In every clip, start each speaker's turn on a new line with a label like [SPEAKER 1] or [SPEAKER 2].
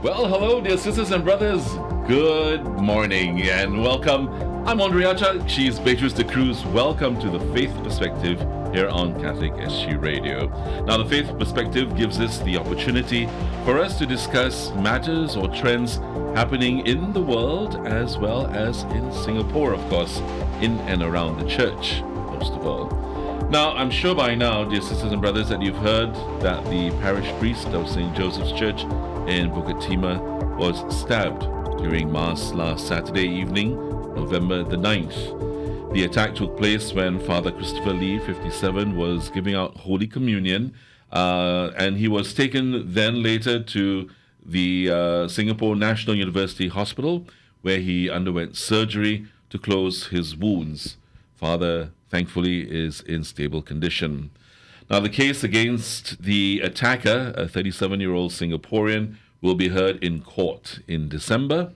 [SPEAKER 1] Well, hello, dear sisters and brothers. Good morning and welcome. I'm Andreacha. She's Beatrice de Cruz. Welcome to the Faith Perspective here on Catholic SG Radio. Now, the Faith Perspective gives us the opportunity for us to discuss matters or trends happening in the world as well as in Singapore, of course, in and around the church, most of all. Now, I'm sure by now, dear sisters and brothers, that you've heard that the parish priest of St. Joseph's Church in Bukit Timah was stabbed during Mass last Saturday evening, November the 9th. The attack took place when Father Christopher Lee, 57, was giving out Holy Communion, and he was taken then later to the Singapore National University Hospital, where he underwent surgery to close his wounds. Father, thankfully, is in stable condition. Now, the case against the attacker, a 37-year-old Singaporean, will be heard in court in December.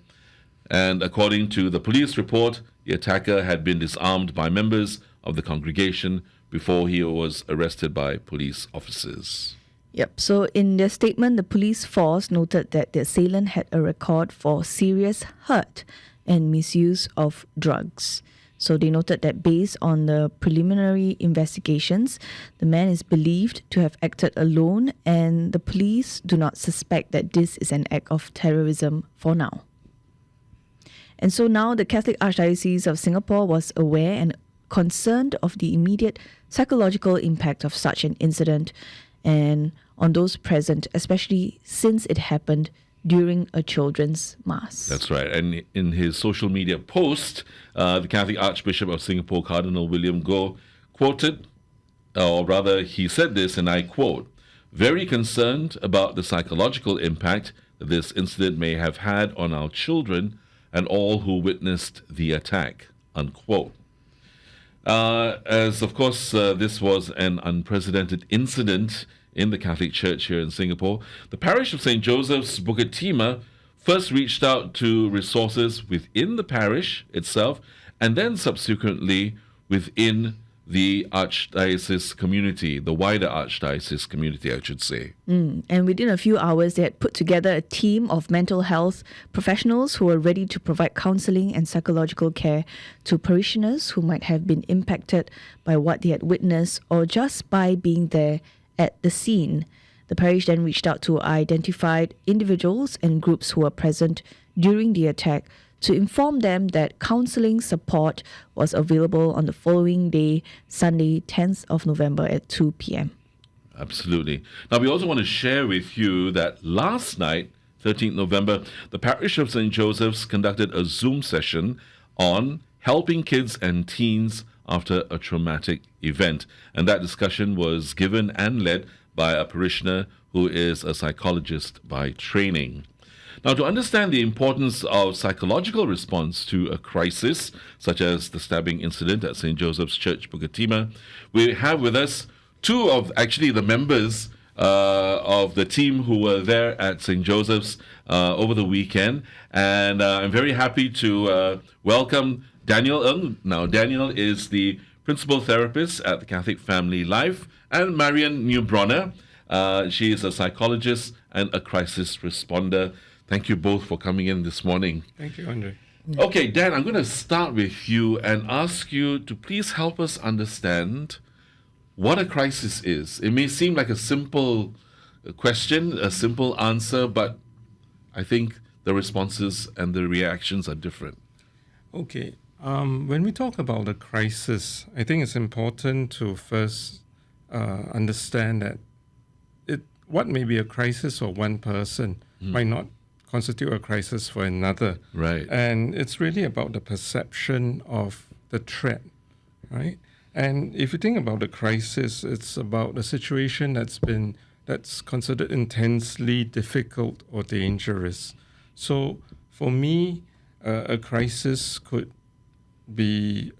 [SPEAKER 1] And according to the police report, the attacker had been disarmed by members of the congregation before he was arrested by police officers.
[SPEAKER 2] Yep, so in their statement, the police force noted that the assailant had a record for serious hurt and misuse of drugs. So they noted that based on the preliminary investigations, the man is believed to have acted alone, and the police do not suspect that this is an act of terrorism for now. And so now the Catholic Archdiocese of Singapore was aware and concerned of the immediate psychological impact of such an incident and on those present, especially since it happened during a children's mass.
[SPEAKER 1] That's right. And in his social media post, the Catholic Archbishop of Singapore, Cardinal William Goh, quoted, or rather he said this, and I quote, "Very concerned about the psychological impact that this incident may have had on our children and all who witnessed the attack," unquote. As of course this was an unprecedented incident in the Catholic Church here in Singapore, the parish of St. Joseph's Bukit Timah first reached out to resources within the parish itself and then subsequently within the Archdiocese community, the wider Archdiocese community, I should say.
[SPEAKER 2] And within a few hours, they had put together a team of mental health professionals who were ready to provide counselling and psychological care to parishioners who might have been impacted by what they had witnessed or just by being there at the scene. The parish then reached out to identified individuals and groups who were present during the attack to inform them that counselling support was available on the following day, Sunday, 10th of November at 2 p.m.
[SPEAKER 1] Absolutely. Now, we also want to share with you that last night, 13th November, the parish of St. Joseph's conducted a Zoom session on helping kids and teens after a traumatic event. And that discussion was given and led by a parishioner who is a psychologist by training. Now, to understand the importance of psychological response to a crisis, such as the stabbing incident at St. Joseph's Church, Bukit Timah, we have with us two of actually the members of the team who were there at St. Joseph's over the weekend. And I'm very happy to welcome Daniel Ng. Now, Daniel is the principal therapist at the Catholic Family Life, and Marion Neubronner. She is a psychologist and a crisis responder. Thank you both for coming in this morning.
[SPEAKER 3] Thank you, Andre.
[SPEAKER 1] Okay, Dan, I'm going to start with you and ask you to please help us understand what a crisis is. It may seem like a simple question, a simple answer, but I think the responses and the reactions are different.
[SPEAKER 3] Okay. When we talk about a crisis, I think it's important to first understand that what may be a crisis for one person might not constitute a crisis for another.
[SPEAKER 1] Right.
[SPEAKER 3] And it's really about the perception of the threat, right? And if you think about the crisis, it's about a situation that's considered intensely difficult or dangerous. So for me, a crisis could be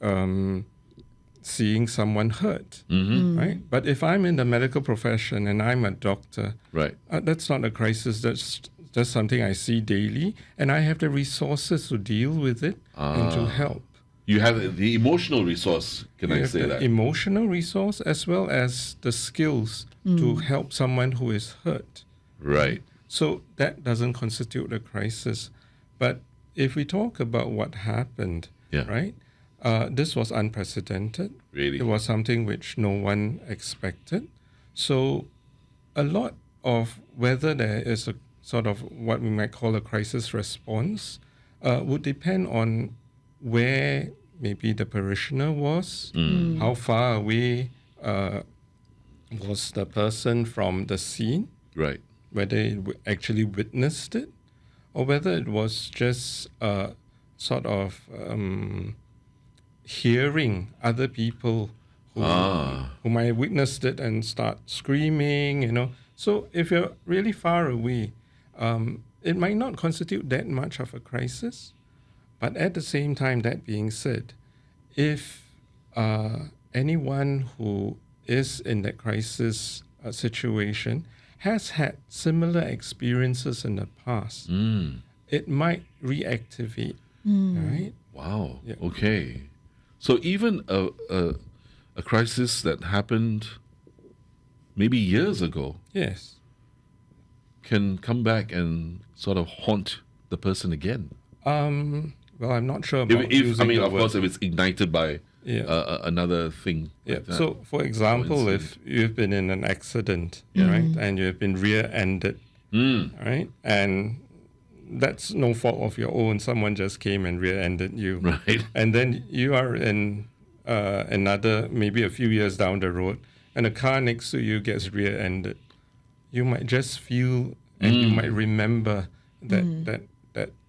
[SPEAKER 3] seeing someone hurt, right? But if I'm in the medical profession and I'm a doctor,
[SPEAKER 1] right,
[SPEAKER 3] that's not a crisis. That's just something I see daily, and I have the resources to deal with it and to help.
[SPEAKER 1] You have the emotional resource, can I say that?
[SPEAKER 3] Emotional resource as well as the skills to help someone who is hurt.
[SPEAKER 1] Right.
[SPEAKER 3] So that doesn't constitute a crisis. But if we talk about what happened,
[SPEAKER 1] Yeah.
[SPEAKER 3] right? This was unprecedented.
[SPEAKER 1] Really?
[SPEAKER 3] It was something which no one expected. So a lot of whether there is a sort of what we might call a crisis response would depend on where maybe the parishioner was, how far away was the person from the scene,
[SPEAKER 1] Right.
[SPEAKER 3] whether it actually witnessed it, or whether it was just sort of hearing other people who might have witnessed it and start screaming, So if you're really far away, it might not constitute that much of a crisis. But at the same time, that being said, if anyone who is in that crisis situation has had similar experiences in the past, it might reactivate, right?
[SPEAKER 1] Wow.
[SPEAKER 3] Yeah.
[SPEAKER 1] Okay. So even a crisis that happened maybe years ago
[SPEAKER 3] Yes.
[SPEAKER 1] can come back and sort of haunt the person again.
[SPEAKER 3] Well, I'm not sure about using the
[SPEAKER 1] of
[SPEAKER 3] word.
[SPEAKER 1] course, if it's ignited by
[SPEAKER 3] Yeah.
[SPEAKER 1] another thing.
[SPEAKER 3] Yeah.
[SPEAKER 1] like that.
[SPEAKER 3] So, for example, if you've been in an accident, right, and you've been rear-ended, right, and that's no fault of your own. Someone just came and rear-ended you,
[SPEAKER 1] Right.
[SPEAKER 3] and then you are in another, maybe a few years down the road, and a car next to you gets rear-ended. You might just feel, and you might remember that,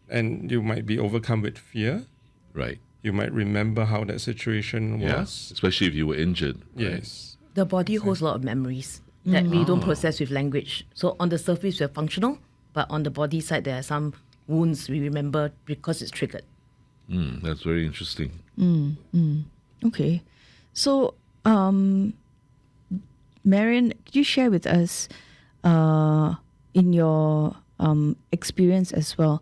[SPEAKER 3] and you might be overcome with fear.
[SPEAKER 1] Right.
[SPEAKER 3] You might remember how that situation
[SPEAKER 1] Yeah.
[SPEAKER 3] was.
[SPEAKER 1] Especially if you were injured. Right?
[SPEAKER 3] Yes.
[SPEAKER 4] The body holds a lot of memories that we don't process with language. So on the surface, we're functional, but on the body side, there are some wounds we remember because it's triggered.
[SPEAKER 1] That's very interesting.
[SPEAKER 2] Okay. So, Marion, could you share with us in your experience as well,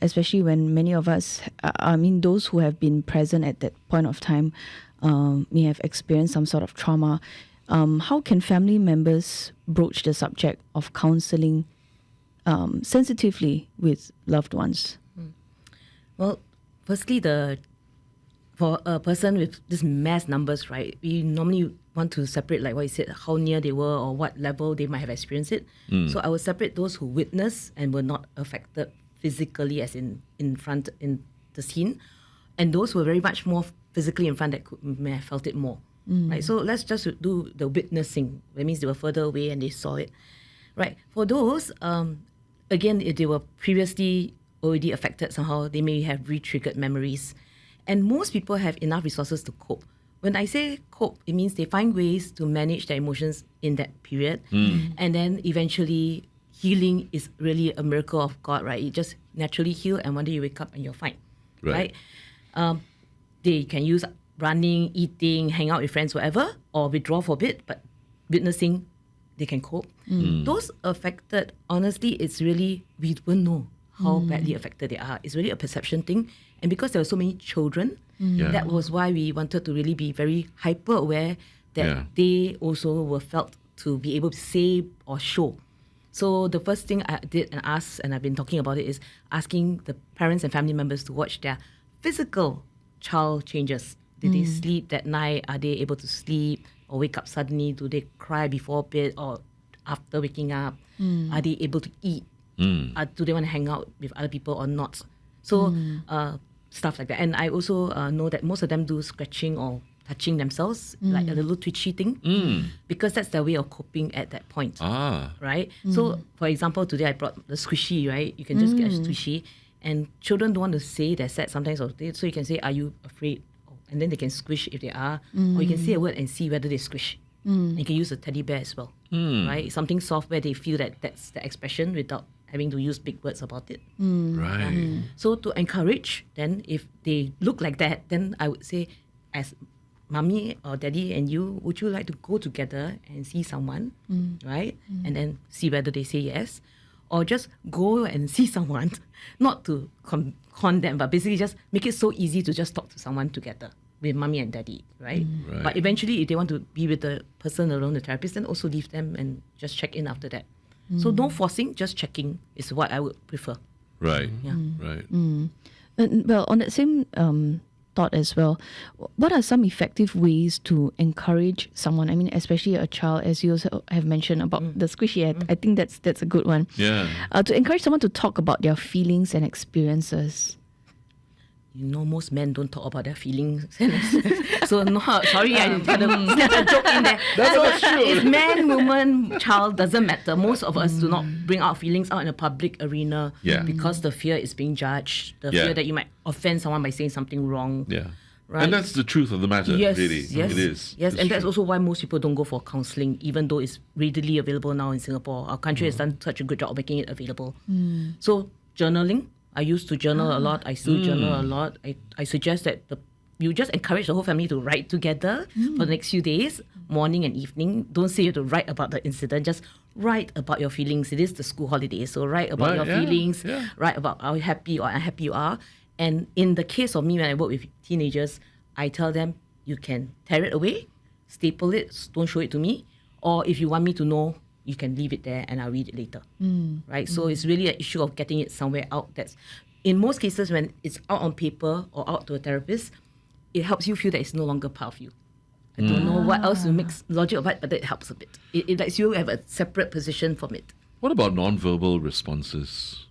[SPEAKER 2] especially when many of us, those who have been present at that point of time may have experienced some sort of trauma. How can family members broach the subject of counselling sensitively with loved ones?
[SPEAKER 4] Well, firstly, for a person with this mass numbers, right, we normally want to separate, like what you said, how near they were or what level they might have experienced it. So I would separate those who witnessed and were not affected physically, as in front in the scene, and those who were very much more physically in front that may have felt it more. Right. So let's just do the witnessing. That means they were further away and they saw it. Right. For those, again, if they were previously already affected somehow, they may have re-triggered memories. And most people have enough resources to cope. When I say cope, it means they find ways to manage their emotions in that period. And then eventually healing is really a miracle of God, right? You just naturally heal and one day you wake up and you're fine,
[SPEAKER 1] Right.
[SPEAKER 4] They can use running, eating, hang out with friends, whatever, or withdraw for a bit, but witnessing, they can cope. Those affected, honestly, it's really, we don't know how badly affected they are. It's really a perception thing. And because there were so many children, that was why we wanted to really be very hyper aware that they also were felt to be able to say or show. So the first thing I did and asked, and I've been talking about it, is asking the parents and family members to watch their physical child changes. Did they sleep that night? Are they able to sleep or wake up suddenly? Do they cry before bed or after waking up? Are they able to eat? Do they want to hang out with other people or not? So stuff like that. And I also know that most of them do scratching or touching themselves, like a little twitchy thing, because that's their way of coping at that point. Right? So, for example, today I brought the squishy, right? You can just get a squishy. And children don't want to say they're sad sometimes, so you can say, "Are you afraid?" And then they can squish if they are. Or you can say a word and see whether they squish. And you can use a teddy bear as well, right? Something soft where they feel that that's the expression without having to use big words about it.
[SPEAKER 1] Right.
[SPEAKER 4] So to encourage, then if they look like that, then I would say, as mommy or daddy and you, would you like to go together and see someone, right? And then see whether they say yes. Or just go and see someone, not to con them, but basically just make it so easy to just talk to someone together with mommy and daddy, right?
[SPEAKER 1] Right.
[SPEAKER 4] But eventually, if they want to be with the person alone, the therapist, then also leave them and just check in after that. So no forcing, just checking is what I would prefer.
[SPEAKER 1] Right.
[SPEAKER 4] Yeah.
[SPEAKER 1] Right.
[SPEAKER 2] And, well, on that same thought as well, what are some effective ways to encourage someone? I mean, especially a child, as you also have mentioned about the squishy. I think that's a good one.
[SPEAKER 1] Yeah.
[SPEAKER 2] To encourage someone to talk about their feelings and experiences.
[SPEAKER 4] You know, most men don't talk about their feelings. So, no, sorry, I had a joke in there.
[SPEAKER 1] That's not true.
[SPEAKER 4] It's man, woman, child, doesn't matter. Most of us do not bring our feelings out in a public arena because the fear is being judged, the fear that you might offend someone by saying something wrong.
[SPEAKER 1] Yeah.
[SPEAKER 4] Right?
[SPEAKER 1] And that's the truth of the matter,
[SPEAKER 4] Yes,
[SPEAKER 1] really.
[SPEAKER 4] yes,
[SPEAKER 1] It is.
[SPEAKER 4] yes,
[SPEAKER 1] It's
[SPEAKER 4] and that's
[SPEAKER 1] true.
[SPEAKER 4] also why most people don't go for counselling, even though it's readily available now in Singapore. Our country has done such a good job of making it available. So journaling, I used to journal a lot. I still journal a lot. I suggest that you just encourage the whole family to write together for the next few days, morning and evening. Don't say you have to write about the incident. Just write about your feelings. It is the school holiday, so write about your feelings.
[SPEAKER 1] Yeah.
[SPEAKER 4] Write about how happy or unhappy you are. And in the case of me, when I work with teenagers, I tell them you can tear it away, staple it, don't show it to me, or if you want me to know, you can leave it there and I'll read it later. Right? So it's really an issue of getting it somewhere out. That's in most cases when it's out on paper or out to a therapist, it helps you feel that it's no longer part of you. I don't know what else to mix logic of it, but that helps a bit. It lets you have a separate position from it.
[SPEAKER 1] What about non-verbal responses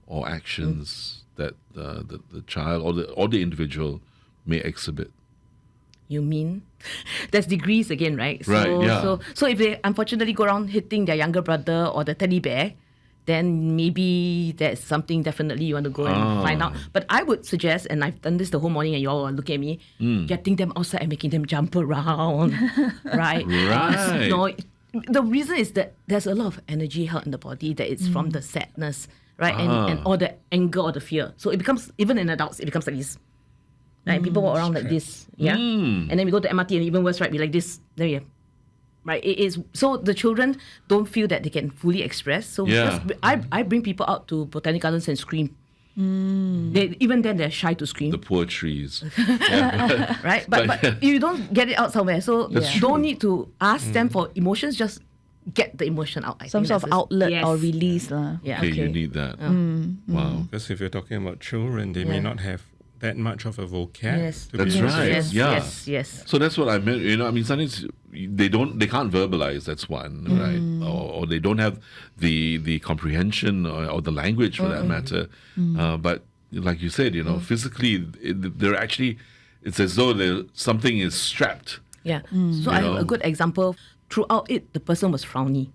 [SPEAKER 1] or actions that the child or the individual may exhibit?
[SPEAKER 4] You mean? There's degrees again, right? So,
[SPEAKER 1] Right, yeah.
[SPEAKER 4] So if they unfortunately go around hitting their younger brother or the teddy bear, then maybe that's something definitely you want to go and find out. But I would suggest, and I've done this the whole morning and you all are looking at me, getting them outside and making them jump around, right?
[SPEAKER 1] Right.
[SPEAKER 4] No, the reason is that there's a lot of energy held in the body that it's from the sadness, right? And or the anger or the fear. So it becomes, even in adults, it becomes like this. Right? People walk around like this, yeah? And then we go to MRT and even worse, right? We like this, there we are. Right? It is, so the children don't feel that they can fully express. So I bring people out to Botanic Gardens and scream. Even then they're shy to scream.
[SPEAKER 1] The poor trees.
[SPEAKER 4] Right? But you don't get it out somewhere. So
[SPEAKER 1] That's
[SPEAKER 4] you don't
[SPEAKER 1] true.
[SPEAKER 4] need to ask them for emotions, just get the emotion out. I
[SPEAKER 2] Some
[SPEAKER 4] think
[SPEAKER 2] sort
[SPEAKER 4] that's
[SPEAKER 2] of outlet
[SPEAKER 4] yes.
[SPEAKER 2] or release.
[SPEAKER 4] Yeah.
[SPEAKER 1] Okay, you need that. Wow.
[SPEAKER 3] Because if you're talking about children, they may not have that much of a vocab.
[SPEAKER 4] Yes.
[SPEAKER 3] to
[SPEAKER 1] That's
[SPEAKER 3] be
[SPEAKER 1] right.
[SPEAKER 4] Yes,
[SPEAKER 1] Yeah.
[SPEAKER 4] yes.
[SPEAKER 1] So that's what I meant. You know, I mean, sometimes they can't verbalize. That's one, right? Or they don't have the comprehension or the language for that matter. But like you said, you know, physically, they're actually, it's as though something is strapped.
[SPEAKER 4] Yeah. So I have
[SPEAKER 1] know?
[SPEAKER 4] a good example. Throughout it, the person was frowny.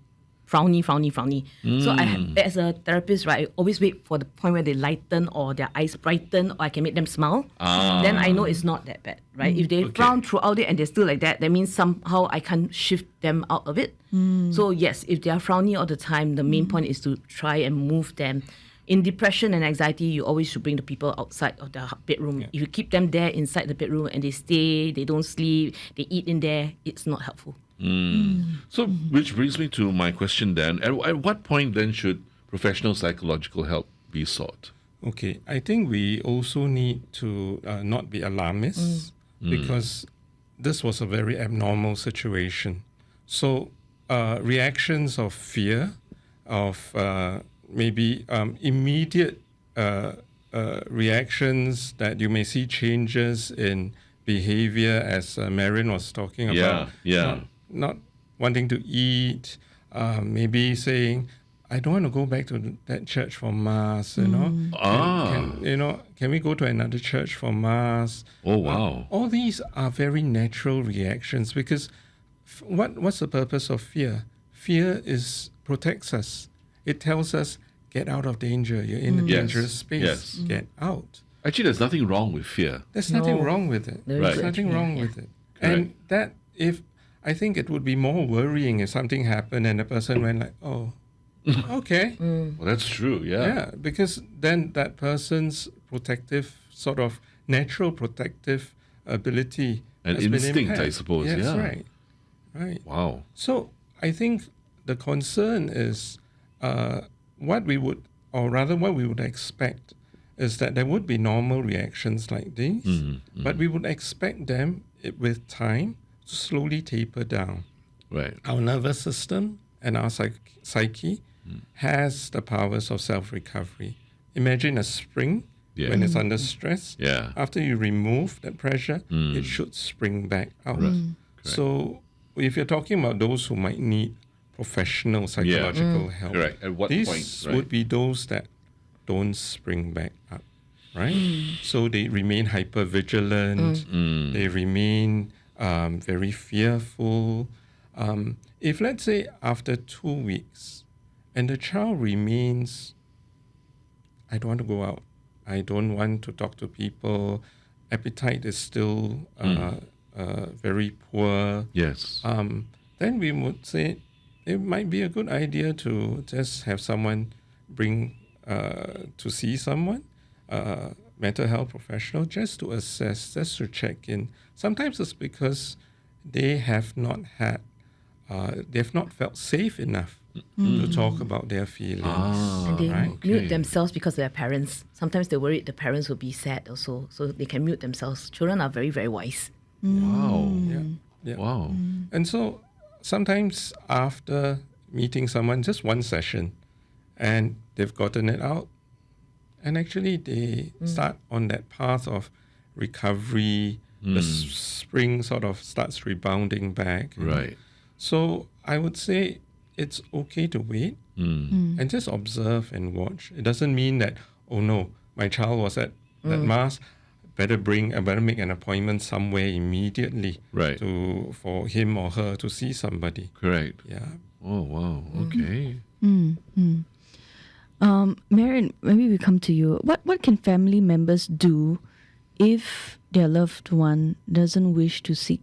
[SPEAKER 4] So as a therapist, right, I always wait for the point where they lighten or their eyes brighten or I can make them smile. Then I know it's not that bad, right? If they frown throughout it and they're still like that means somehow I can't shift them out of it. So yes, if they are frowny all the time, the main point is to try and move them. In depression and anxiety, you always should bring the people outside of the bedroom. If you keep them there inside the bedroom and they stay, they don't sleep, they eat in there, it's not helpful.
[SPEAKER 1] So, which brings me to my question then. At what point then should professional psychological help be sought?
[SPEAKER 3] Okay, I think we also need to not be alarmists because this was a very abnormal situation. So reactions of fear, of maybe immediate reactions that you may see changes in behavior, as Marion was talking about. Not wanting to eat, maybe saying, I don't want to go back to that church for Mass, you know. Can we go to another church for Mass?
[SPEAKER 1] Oh, wow.
[SPEAKER 3] All these are very natural reactions because what's the purpose of fear? Fear protects us. It tells us, get out of danger. You're in a dangerous space.
[SPEAKER 1] Yes.
[SPEAKER 3] Get out.
[SPEAKER 1] Actually, there's nothing wrong with fear.
[SPEAKER 3] There's nothing wrong with it. There's nothing wrong with it. And that I think it would be more worrying if something happened and the person went like, oh, okay.
[SPEAKER 1] Well, that's true,
[SPEAKER 3] Yeah, because then that person's natural protective ability
[SPEAKER 1] An
[SPEAKER 3] has been
[SPEAKER 1] instinct,
[SPEAKER 3] impaired.
[SPEAKER 1] I suppose,
[SPEAKER 3] Yes,
[SPEAKER 1] yeah.
[SPEAKER 3] Right.
[SPEAKER 1] Wow.
[SPEAKER 3] So I think the concern is what we would expect is that there would be normal reactions like these, but we would expect them with time to slowly taper down.
[SPEAKER 1] Right.
[SPEAKER 3] Our nervous system and our psyche has the powers of self-recovery. Imagine a spring when it's under stress.
[SPEAKER 1] Yeah.
[SPEAKER 3] After you remove that pressure, it should spring back out. So if you're talking about those who might need professional psychological help,
[SPEAKER 1] Correct. At what
[SPEAKER 3] these
[SPEAKER 1] point, right?
[SPEAKER 3] would be those that don't spring back up, right? So they remain hypervigilant, they remain very fearful. If let's say after 2 weeks and the child remains, I don't want to go out, I don't want to talk to people, appetite is still very poor,
[SPEAKER 1] Yes.
[SPEAKER 3] then we would say it might be a good idea to just have someone bring to see someone, mental health professional, just to assess, just to check in. Sometimes it's because they have not felt safe enough to talk about their feelings.
[SPEAKER 4] And they
[SPEAKER 3] right?
[SPEAKER 4] mute themselves because of their parents. Sometimes they're worried the parents will be sad also, so they can mute themselves. Children are very, very wise.
[SPEAKER 1] Wow.
[SPEAKER 3] Yeah.
[SPEAKER 1] Wow.
[SPEAKER 3] And so sometimes after meeting someone, just one session, and they've gotten it out, and actually they start on that path of recovery, the spring sort of starts rebounding back.
[SPEAKER 1] Right.
[SPEAKER 3] So I would say it's okay to wait and just observe and watch. It doesn't mean that, oh no, my child was at that mass, better make an appointment somewhere immediately
[SPEAKER 1] Right.
[SPEAKER 3] for him or her to see somebody.
[SPEAKER 1] Correct.
[SPEAKER 3] Yeah.
[SPEAKER 1] Oh, wow. Okay.
[SPEAKER 2] Marion, maybe we come to you. What can family members do if their loved one doesn't wish to seek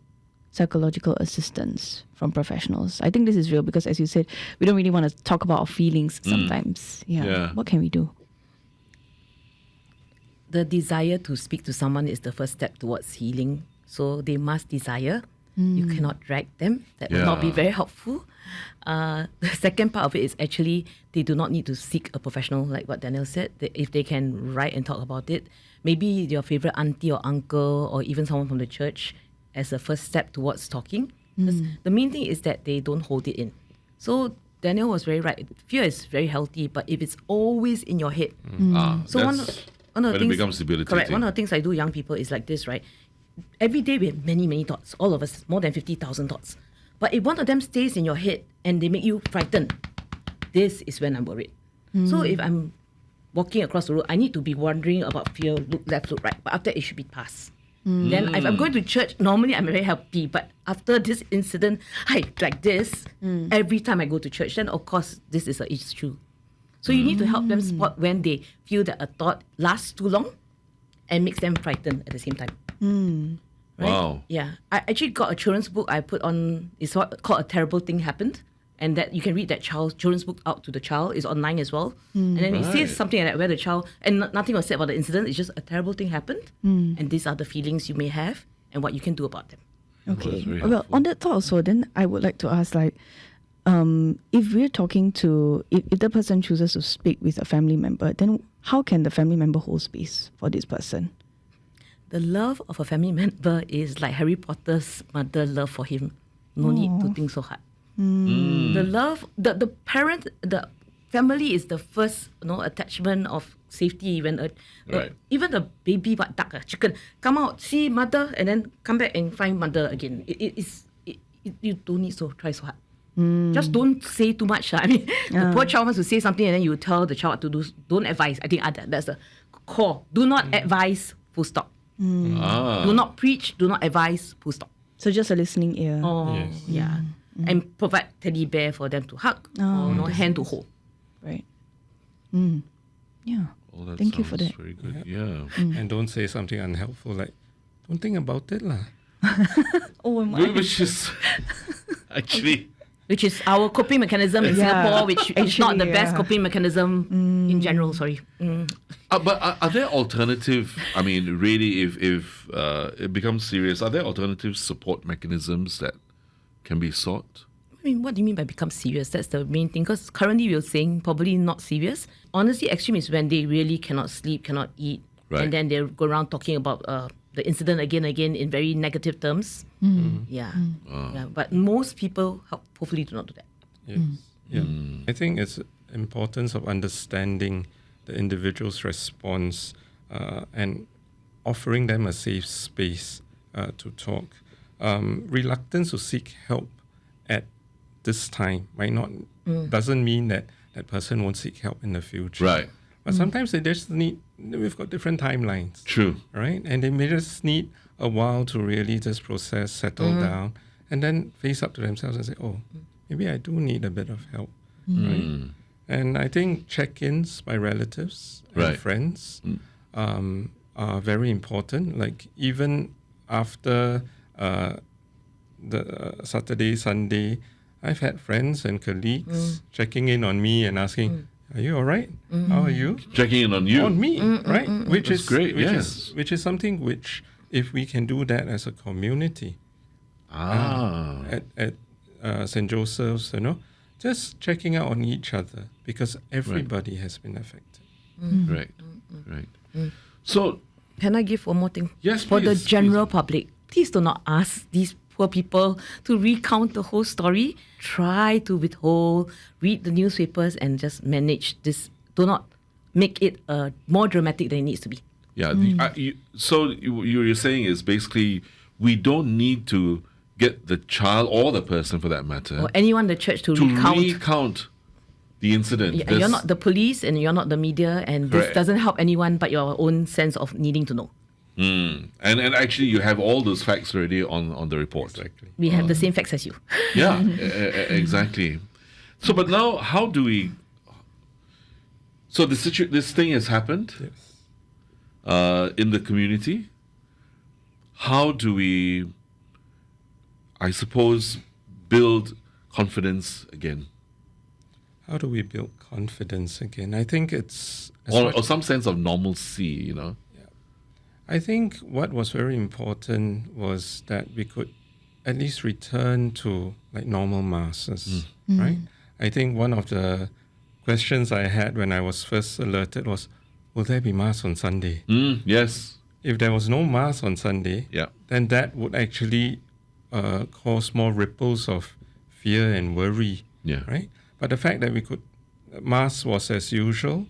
[SPEAKER 2] psychological assistance from professionals? I think this is real because, as you said, we don't really want to talk about our feelings sometimes.
[SPEAKER 1] Yeah.
[SPEAKER 2] What can we do?
[SPEAKER 4] The desire to speak to someone is the first step towards healing. So they must desire. You cannot drag them. That will not be
[SPEAKER 1] Yeah.
[SPEAKER 4] very helpful. The second part of it is actually they do not need to seek a professional, like what Daniel said. If they can write and talk about it, maybe your favorite auntie or uncle or even someone from the church as a first step towards talking. 'Cause the main thing is that they don't hold it in. So Daniel was very right. Fear is very healthy, but if it's always in your head, so one of
[SPEAKER 1] when
[SPEAKER 4] the
[SPEAKER 1] it
[SPEAKER 4] things,
[SPEAKER 1] becomes debilitating.
[SPEAKER 4] correct. One of the things I do young people is like this, right? Every day we have many, many thoughts. All of us, more than 50,000 thoughts. But if one of them stays in your head and they make you frightened, this is when I'm worried. So if I'm walking across the road, I need to be wondering about fear, look left, look right. But after it should be past. Then if I'm going to church, normally I'm very happy. But after this incident, like this, every time I go to church, then of course this is an issue. So you need to help them spot when they feel that a thought lasts too long and makes them frightened at the same time. Right?
[SPEAKER 1] Wow.
[SPEAKER 4] Yeah. I actually got a children's book I put on, it's called A Terrible Thing Happened. And that you can read that children's book out to the child. It's online as well. And then it
[SPEAKER 1] Right.
[SPEAKER 4] says something like that where the child, and nothing was said about the incident, it's just a terrible thing happened. And these are the feelings you may have and what you can do about them.
[SPEAKER 2] Okay.
[SPEAKER 1] very
[SPEAKER 2] Well,
[SPEAKER 1] helpful.
[SPEAKER 2] on that thought also, then I would like to ask, if we're talking to, if the person chooses to speak with a family member, then how can the family member hold space for this person?
[SPEAKER 4] The love of a family member is like Harry Potter's mother love for him. No need to think so hard. The love, the parent, the family is the first attachment of safety. When
[SPEAKER 1] Right.
[SPEAKER 4] even a baby duck, a chicken, come out, see mother, and then come back and find mother again. You don't need to try so hard. Just don't say too much. I mean, the poor child wants to say something and then you tell the child what to do. Don't advise. I think that's the core. Do not advise, full stop. Do not preach, do not advise, full stop.
[SPEAKER 2] So just a listening ear.
[SPEAKER 3] Yes.
[SPEAKER 4] Yeah. And provide teddy bear for them to hug or hand to hold.
[SPEAKER 2] Right. Yeah.
[SPEAKER 1] Oh, that
[SPEAKER 2] Thank you for
[SPEAKER 1] sounds
[SPEAKER 2] that.
[SPEAKER 1] Very good. Yeah.
[SPEAKER 3] And don't say something unhelpful like, don't think about it lah.
[SPEAKER 2] Oh my.
[SPEAKER 1] Which is actually.
[SPEAKER 4] Which is our coping mechanism in
[SPEAKER 2] Yeah.
[SPEAKER 4] Singapore, which is not the
[SPEAKER 2] Actually,
[SPEAKER 4] best
[SPEAKER 2] yeah.
[SPEAKER 4] coping mechanism in general. Sorry.
[SPEAKER 1] But are there alternative? I mean, really, if it becomes serious, are there alternative support mechanisms that can be sought?
[SPEAKER 4] I mean, what do you mean by become serious? That's the main thing. Because currently we're saying probably not serious. Honestly, extreme is when they really cannot sleep, cannot eat,
[SPEAKER 1] Right.
[SPEAKER 4] and then they go around talking about the incident again in very negative terms. Yeah. Yeah. But most people hopefully do not do that.
[SPEAKER 3] Yes. Yeah. I think it's importance of understanding the individual's response and offering them a safe space to talk. Reluctance to seek help at this time might not doesn't mean that that person won't seek help in the future.
[SPEAKER 1] Right.
[SPEAKER 3] But sometimes they just need. We've got different timelines.
[SPEAKER 1] True.
[SPEAKER 3] Right, and they may just need a while to really just process, settle down, and then face up to themselves and say, "Oh, maybe I do need a bit of help." Right. And I think check-ins by relatives and
[SPEAKER 1] Right.
[SPEAKER 3] friends are very important. Like even after the Saturday, Sunday, I've had friends and colleagues checking in on me and asking, "Are you all right? How are you?"
[SPEAKER 1] Checking in on you.
[SPEAKER 3] On me, right? Which
[SPEAKER 1] That's
[SPEAKER 3] is
[SPEAKER 1] great,
[SPEAKER 3] Which
[SPEAKER 1] yes.
[SPEAKER 3] which is something which, if we can do that as a community at St. Joseph's, just checking out on each other because everybody has been affected.
[SPEAKER 1] Right. So,
[SPEAKER 4] Can I give one more thing?
[SPEAKER 1] Yes,
[SPEAKER 4] For the
[SPEAKER 1] please,
[SPEAKER 4] general public, please do not ask these poor people to recount the whole story. Try to withhold, read the newspapers, and just manage this. Do not make it more dramatic than it needs to be.
[SPEAKER 1] yeah. So you're saying is basically we don't need to get the child or the person, for that matter,
[SPEAKER 4] Or anyone in the church to
[SPEAKER 1] to
[SPEAKER 4] recount.
[SPEAKER 1] recount the incident.
[SPEAKER 4] Yeah, you're not the police and you're not the media, and this
[SPEAKER 1] Correct.
[SPEAKER 4] doesn't help anyone but your own sense of needing to know.
[SPEAKER 1] And actually, you have all those facts already on the report.
[SPEAKER 3] Exactly.
[SPEAKER 4] We have the same facts as you.
[SPEAKER 1] Yeah, exactly. So, but now, how do we? So this thing has happened
[SPEAKER 3] Yes.
[SPEAKER 1] in the community. How do we, I suppose, build confidence again,
[SPEAKER 3] How do we build confidence again? I think it's
[SPEAKER 1] or some sense of normalcy?
[SPEAKER 3] I think what was very important was that we could at least return to like normal masses, right? I think one of the questions I had when I was first alerted was, will there be mass on Sunday?
[SPEAKER 1] Yes.
[SPEAKER 3] If there was no mass on Sunday,
[SPEAKER 1] Yeah.
[SPEAKER 3] then that would actually cause more ripples of fear and worry,
[SPEAKER 1] Yeah.
[SPEAKER 3] right? But the fact that mass was as usual,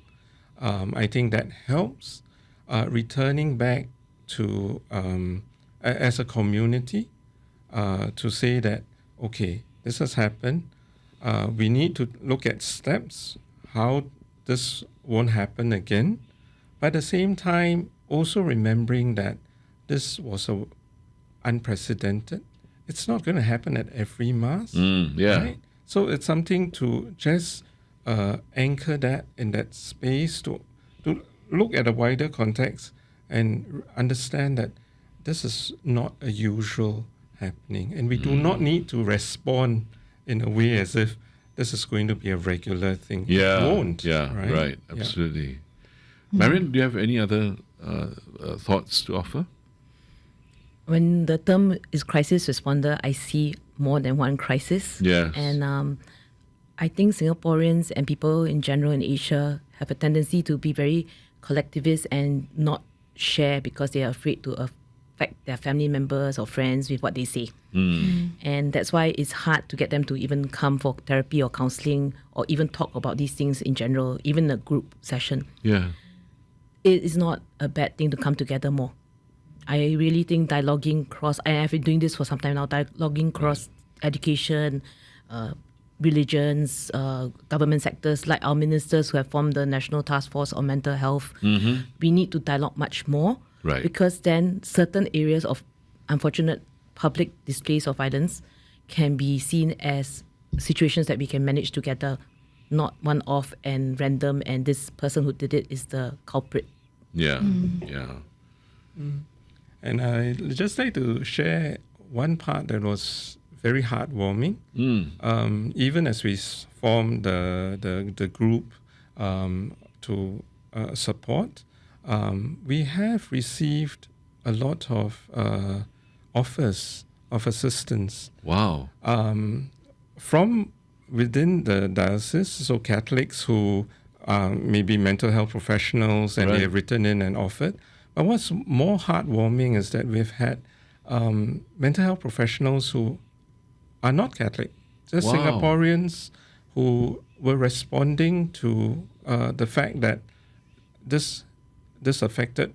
[SPEAKER 3] I think that helps. Returning back to as a community to say that, okay, this has happened. We need to look at steps how this won't happen again. But at the same time, also remembering that this was unprecedented. It's not going to happen at every mass.
[SPEAKER 1] Yeah.
[SPEAKER 3] Right? So it's something to just anchor that in that space to look at a wider context and understand that this is not a usual happening, and we do not need to respond in a way as if this is going to be a regular thing.
[SPEAKER 1] Yeah.
[SPEAKER 3] It won't.
[SPEAKER 1] Yeah. Right.
[SPEAKER 3] Yeah.
[SPEAKER 1] Absolutely. Marion, do you have any other thoughts to offer?
[SPEAKER 4] When the term is crisis responder, I see more than one crisis.
[SPEAKER 1] Yes.
[SPEAKER 4] And I think Singaporeans and people in general in Asia have a tendency to be very collectivist and not share because they are afraid to affect their family members or friends with what they say. And that's why it's hard to get them to even come for therapy or counselling or even talk about these things in general, even a group session.
[SPEAKER 1] Yeah.
[SPEAKER 4] It is not a bad thing to come together more. I really think dialoguing cross, I have been doing this for some time now, dialoguing cross education, religions, government sectors, like our ministers who have formed the National Task Force on Mental Health. We need to dialogue much more.
[SPEAKER 1] Right.
[SPEAKER 4] Because then certain areas of unfortunate public displays of violence can be seen as situations that we can manage together, not one-off and random, and this person who did it is the culprit.
[SPEAKER 1] Yeah. Yeah.
[SPEAKER 3] And I'd just like to share one part that was very heartwarming. Even as we formed the group to support, we have received a lot of offers of assistance
[SPEAKER 1] Wow.
[SPEAKER 3] from within the diocese. So Catholics who may be mental health professionals and
[SPEAKER 1] Right.
[SPEAKER 3] they have written in and offered. But what's more heartwarming is that we've had mental health professionals who are not Catholic, just
[SPEAKER 1] Wow.
[SPEAKER 3] Singaporeans who were responding to the fact that this affected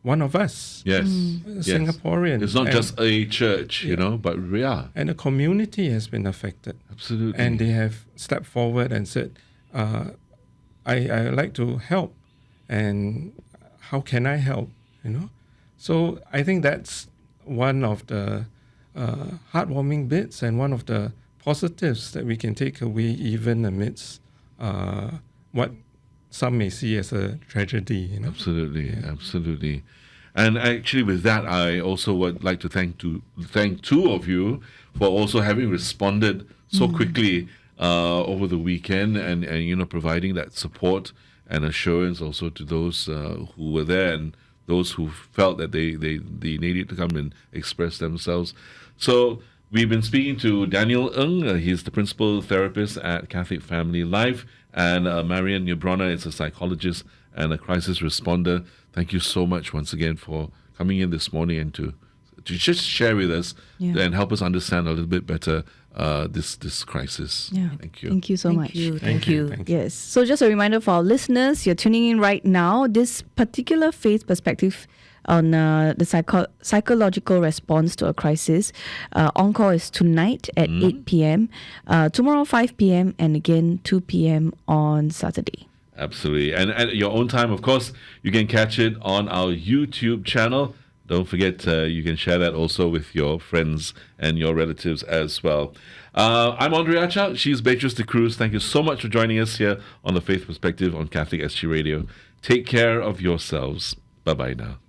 [SPEAKER 3] one of us,
[SPEAKER 1] Yes.
[SPEAKER 3] Singaporeans.
[SPEAKER 1] It's not just a church, but
[SPEAKER 3] and the community has been affected.
[SPEAKER 1] Absolutely.
[SPEAKER 3] And they have stepped forward and said, I like to help, and how can I help? So I think that's one of the heartwarming bits and one of the positives that we can take away even amidst what some may see as a tragedy.
[SPEAKER 1] Absolutely. And actually, with that, I also would like to thank two of you for also having responded so quickly over the weekend, and providing that support and assurance also to those who were there and those who felt that they needed to come and express themselves. So we've been speaking to Daniel Ng. He's the principal therapist at Catholic Family Life, and Marion Neubronner is a psychologist and a crisis responder. Thank you so much once again for coming in this morning and to just share with us and help us understand a little bit better this crisis.
[SPEAKER 2] Yeah.
[SPEAKER 1] Thank you.
[SPEAKER 2] Thank you so much.
[SPEAKER 4] Thank you.
[SPEAKER 2] Yes. So just a reminder for our listeners, you're tuning in right now. This particular faith perspective on the psychological response to a crisis, encore is tonight at 8 p.m., tomorrow 5 p.m., and again 2 p.m. on Saturday.
[SPEAKER 1] Absolutely. And at your own time, of course, you can catch it on our YouTube channel. Don't forget, you can share that also with your friends and your relatives as well. I'm Andrea Cha. She's Beatrice de Cruz. Thank you so much for joining us here on The Faith Perspective on Catholic SG Radio. Take care of yourselves. Bye-bye now.